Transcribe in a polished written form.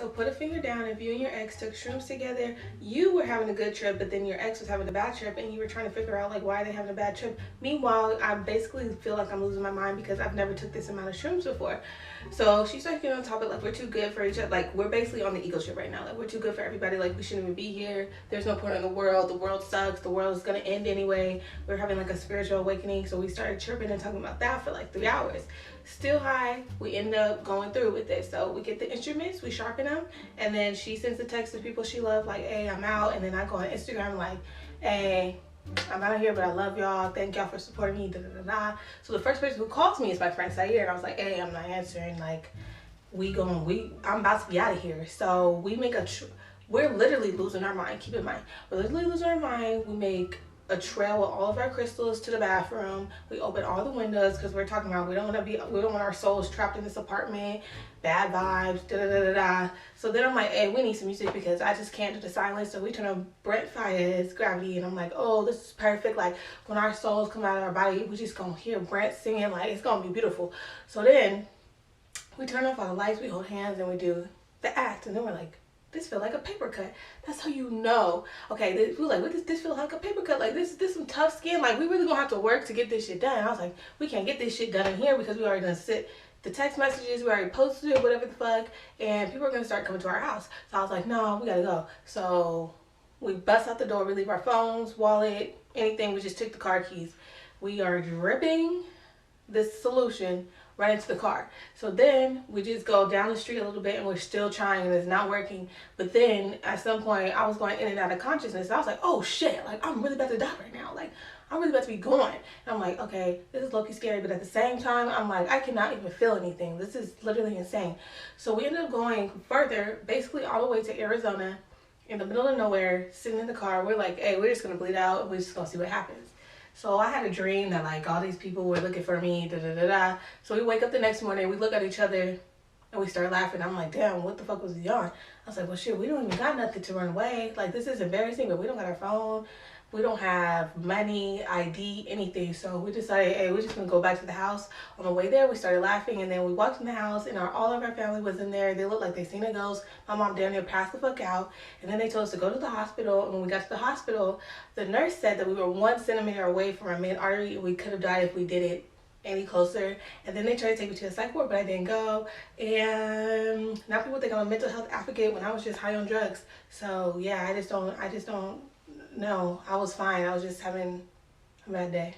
So put a finger down. If you and your ex took shrooms together, you were having a good trip, but then your ex was having a bad trip, and you were trying to figure out like why they having a bad trip. Meanwhile, I basically feel like I'm losing my mind because I've never took this amount of shrooms before. So she started getting on topic like we're too good for each other. Like we're basically on the ego trip right now. Like we're too good for everybody. Like we shouldn't even be here. There's no point in the world. The world sucks. The world is gonna end anyway. We're having like a spiritual awakening. So we started chirping and talking about that for like 3 hours. Still high. We end up going through with it. So we get the instruments, we sharpen them, and then she sends a text to people she loves like, hey, I'm out. And then I go on Instagram like, hey, I'm out of here, but I love y'all. Thank y'all for supporting me. Da, da, da, da. So the first person who calls me is my friend Sayer, and I was like, hey, I'm not answering. Like, I'm about to be out of here. So we make we're literally losing our mind. Keep in mind, we're literally losing our mind. We make a trail with all of our crystals to the bathroom. We open all the windows because we're talking about we don't want our souls trapped in this apartment. Bad vibes, da da da da da. So then I'm like, hey, we need some music because I just can't do the silence. So we turn on Brent Faiyaz's Gravity, and I'm like, oh, this is perfect. Like when our souls come out of our body, we just gonna hear Brent singing. Like it's gonna be beautiful. So then we turn off all the lights, we hold hands, and we do the act, and then we're like, this feel like a paper cut. That's how you know. Okay, we're like, this feel like a paper cut. Like this some tough skin. Like we really gonna have to work to get this shit done. And I was like, we can't get this shit done in here because we already done sit the text messages, we already posted it, whatever the fuck, and people are gonna start coming to our house. So I was like, no, we gotta go. So we bust out the door, we leave our phones, wallet, anything. We just took the car keys. We are dripping this solution right into the car. So then we just go down the street a little bit and we're still trying and it's not working. But then at some point I was going in and out of consciousness. I was like, oh shit, like I'm really about to die right now. Like I'm really about to be going. And I'm like, okay, this is low-key scary, but at the same time, I'm like, I cannot even feel anything. This is literally insane. So we ended up going further, basically all the way to Arizona, in the middle of nowhere, sitting in the car. We're like, hey, we're just gonna bleed out and we're just gonna see what happens. So I had a dream that like all these people were looking for me, da da da da. So we wake up the next morning, we look at each other, and we start laughing. I'm like, damn, what the fuck was he on? I was like, well shit, we don't even got nothing to run away. Like this is embarrassing, but we don't got our phone. We don't have money, ID, anything. So we decided, hey, we're just gonna go back to the house. On the way there, we started laughing, and then we walked in the house, and all of our family was in there. They looked like they seen a ghost. My mom down there passed the fuck out, and then they told us to go to the hospital. And when we got to the hospital, the nurse said that we were 1 centimeter away from our main artery, and we could have died if we did it any closer. And then they tried to take me to a psych ward, but I didn't go. And now people think I'm a mental health advocate when I was just high on drugs. So yeah, I just don't know. I was fine. I was just having a bad day.